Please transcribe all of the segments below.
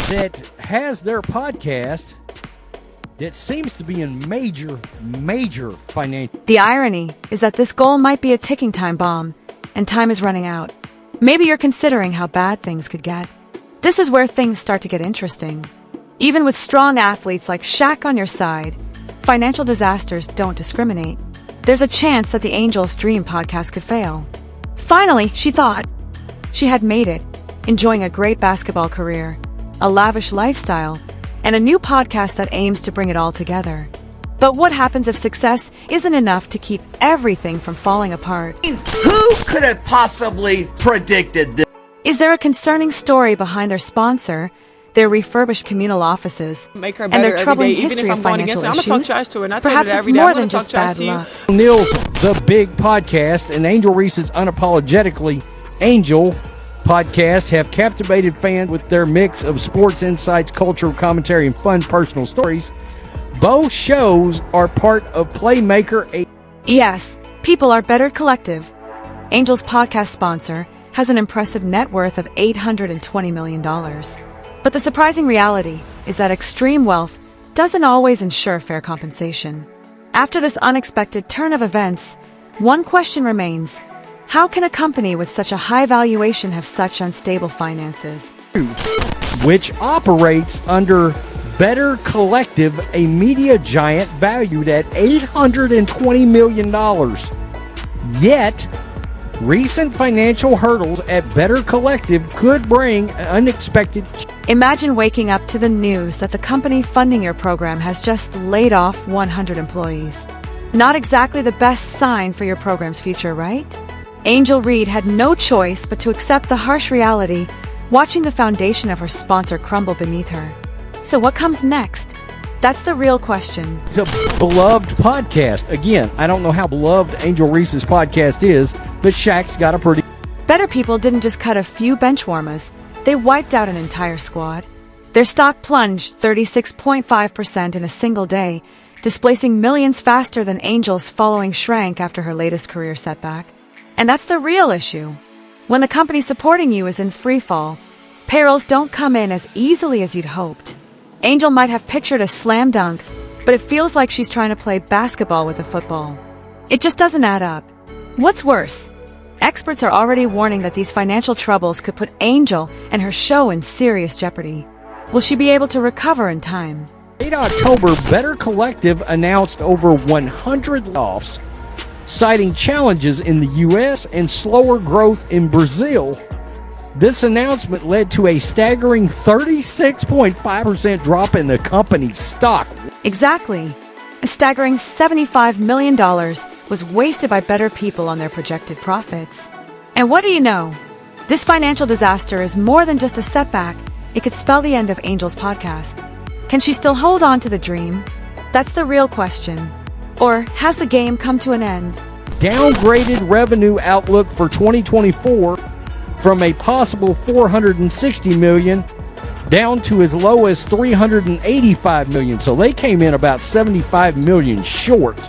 that has their podcast that seems to be in major financial... The irony is that this goal might be a ticking time bomb, and time is running out. Maybe you're considering how bad things could get. This is where things start to get interesting. Even with strong athletes like Shaq on your side, financial disasters don't discriminate. There's a chance that the Angels' Dream podcast could fail. Finally, she thought. She had made it, enjoying a great basketball career, a lavish lifestyle, and a new podcast that aims to bring it all together. But what happens if success isn't enough to keep everything from falling apart? Who could have possibly predicted this? Is there a concerning story behind their sponsor, their refurbished communal offices, and their troubling history of financial issues? Perhaps it's more than just bad luck. Neil's The Big Podcast and Angel Reese's Unapologetically Angel podcast have captivated fans with their mix of sports insights, cultural commentary, and fun personal stories. Both shows are part of Playmaker. Yes, People Are Better Collective. Angel's podcast sponsor has an impressive net worth of $820 million. But the surprising reality is that extreme wealth doesn't always ensure fair compensation. After this unexpected turn of events, one question remains. How can a company with such a high valuation have such unstable finances? Which operates under Better Collective, a media giant valued at $820 million. Yet, recent financial hurdles at Better Collective could bring unexpected... Imagine waking up to the news that the company funding your program has just laid off 100 employees. Not exactly the best sign for your program's future, right? Angel Reed had no choice but to accept the harsh reality, watching the foundation of her sponsor crumble beneath her. So what comes next? That's the real question. It's a beloved podcast. Again, I don't know how beloved Angel Reese's podcast is, but Shaq's got a pretty... Better People didn't just cut a few benchwarmers, they wiped out an entire squad. Their stock plunged 36.5% in a single day, displacing millions faster than Angel's following shrank after her latest career setback. And that's the real issue. When the company supporting you is in free fall, payrolls don't come in as easily as you'd hoped. Angel might have pictured a slam dunk, but it feels like she's trying to play basketball with a football. It just doesn't add up. What's worse? Experts are already warning that these financial troubles could put Angel and her show in serious jeopardy. Will she be able to recover in time? In October, Better Collective announced over 100 layoffs, citing challenges in the U.S. and slower growth in Brazil. This announcement led to a staggering 36.5% drop in the company's stock. Exactly. A staggering $75 million was wasted by Better People on their projected profits. And what do you know? This financial disaster is more than just a setback. It could spell the end of Angel's podcast. Can she still hold on to the dream? That's the real question. Or has the game come to an end? Downgraded revenue outlook for 2024 from a possible $460 million down to as low as $385 million. So they came in about $75 million short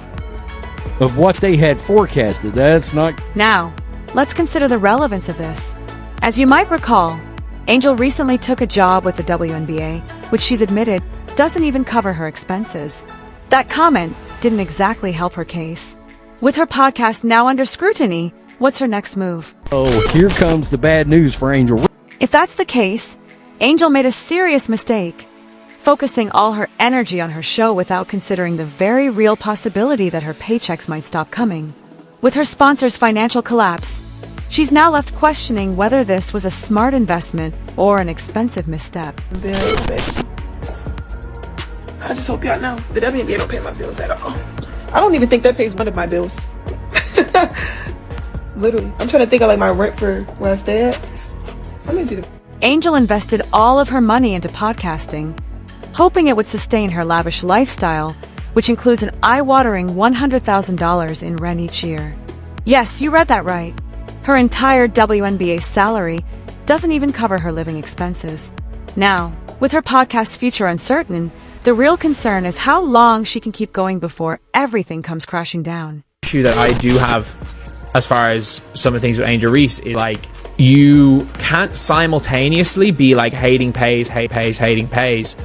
of what they had forecasted. That's not... Now, let's consider the relevance of this. As you might recall, Angel recently took a job with the WNBA, which she's admitted doesn't even cover her expenses. That comment didn't exactly help her case. With her podcast now under scrutiny, what's her next move? Oh, here comes the bad news for Angel. If that's the case, Angel made a serious mistake, focusing all her energy on her show without considering the very real possibility that her paychecks might stop coming. With her sponsor's financial collapse, she's now left questioning whether this was a smart investment or an expensive misstep. I just hope y'all know the WNBA don't pay my bills at all. I don't even think that pays one of my bills. Literally. I'm trying to think of like my rent for where I stay at. I'm gonna do the... Angel invested all of her money into podcasting, hoping it would sustain her lavish lifestyle, which includes an eye-watering $100,000 in rent each year. Yes, you read that right. Her entire WNBA salary doesn't even cover her living expenses. Now, with her podcast future uncertain, the real concern is how long she can keep going before everything comes crashing down. Issue that I do have as far as some of the things with Angel Reese is like you can't simultaneously be like hating pays, hating pays,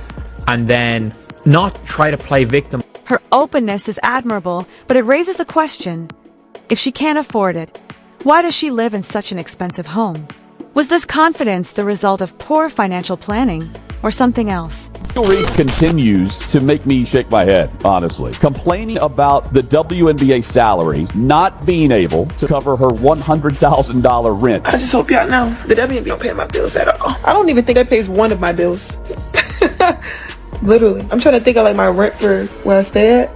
and then not try to play victim. Her openness is admirable, but it raises the question, if she can't afford it, why does she live in such an expensive home? Was this confidence the result of poor financial planning or something else? Reese continues to make me shake my head, honestly. Complaining about the WNBA salary not being able to cover her $100,000 rent. I just hope y'all know the WNBA don't pay my bills at all. I don't even think that pays one of my bills. Literally. I'm trying to think of like my rent for where I stay at.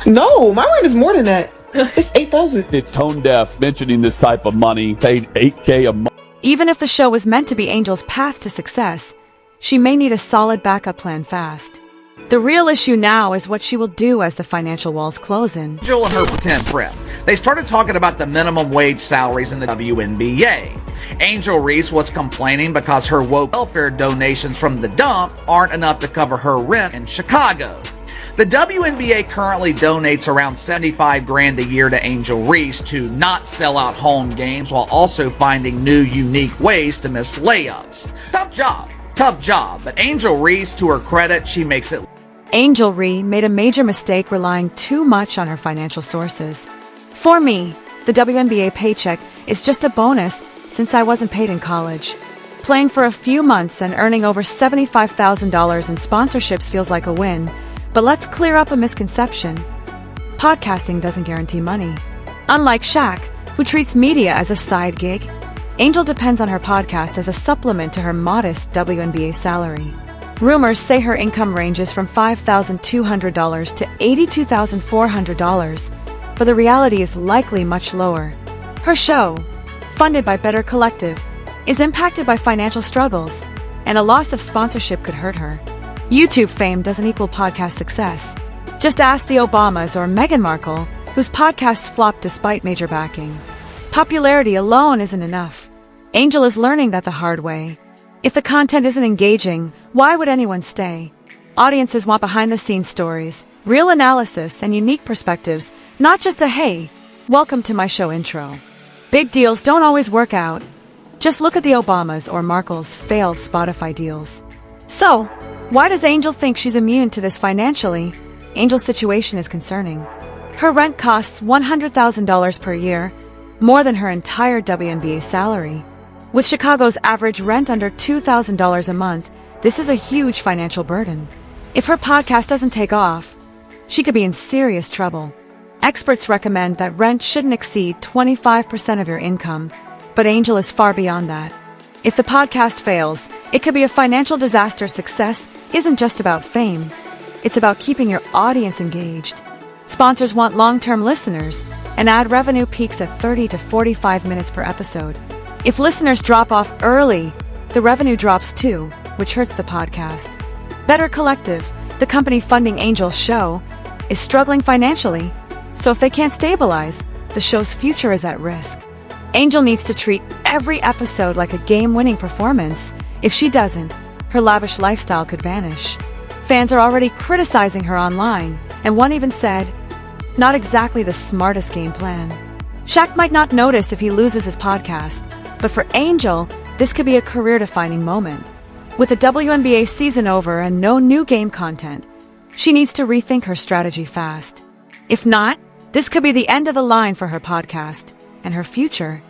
No, my rent is more than that. It's $8,000. It's tone deaf mentioning this type of money, paid $8K a month. Even if the show was meant to be Angel's path to success, she may need a solid backup plan fast. The real issue now is what she will do as the financial walls close in. Angel and her pretend friend. They started talking about the minimum wage salaries in the WNBA. Angel Reese was complaining because her woke welfare donations from the dump aren't enough to cover her rent in Chicago. The WNBA currently donates around $75,000 a year to Angel Reese to not sell out home games while also finding new, unique ways to miss layups. Tough job, but Angel Reese, to her credit, she makes it. Angel Reese made a major mistake relying too much on her financial sources. For me, the WNBA paycheck is just a bonus since I wasn't paid in college. Playing for a few months and earning over $75,000 in sponsorships feels like a win, but let's clear up a misconception. Podcasting doesn't guarantee money. Unlike Shaq, who treats media as a side gig, Angel depends on her podcast as a supplement to her modest WNBA salary. Rumors say her income ranges from $5,200 to $82,400, but the reality is likely much lower. Her show, funded by Better Collective, is impacted by financial struggles, and a loss of sponsorship could hurt her. YouTube fame doesn't equal podcast success. Just ask the Obamas or Meghan Markle, whose podcasts flopped despite major backing. Popularity alone isn't enough. Angel is learning that the hard way. If the content isn't engaging, why would anyone stay? Audiences want behind-the-scenes stories, real analysis, and unique perspectives, not just a "hey, welcome to my show" intro. Big deals don't always work out. Just look at the Obamas or Markle's failed Spotify deals. So, why does Angel think she's immune to this financially? Angel's situation is concerning. Her rent costs $100,000 per year, more than her entire WNBA salary. With Chicago's average rent under $2,000 a month, this is a huge financial burden. If her podcast doesn't take off, she could be in serious trouble. Experts recommend that rent shouldn't exceed 25% of your income, but Angel is far beyond that. If the podcast fails, it could be a financial disaster. Success isn't just about fame. It's about keeping your audience engaged. Sponsors want long-term listeners, and ad revenue peaks at 30 to 45 minutes per episode. If listeners drop off early, the revenue drops too, which hurts the podcast. Better Collective, the company funding Angel's show, is struggling financially, so if they can't stabilize, the show's future is at risk. Angel needs to treat every episode like a game-winning performance. If she doesn't, her lavish lifestyle could vanish. Fans are already criticizing her online, and one even said, "Not exactly the smartest game plan." Shaq might not notice if he loses his podcast, but for Angel, this could be a career-defining moment. With the WNBA season over and no new game content, she needs to rethink her strategy fast. If not, this could be the end of the line for her podcast, and her future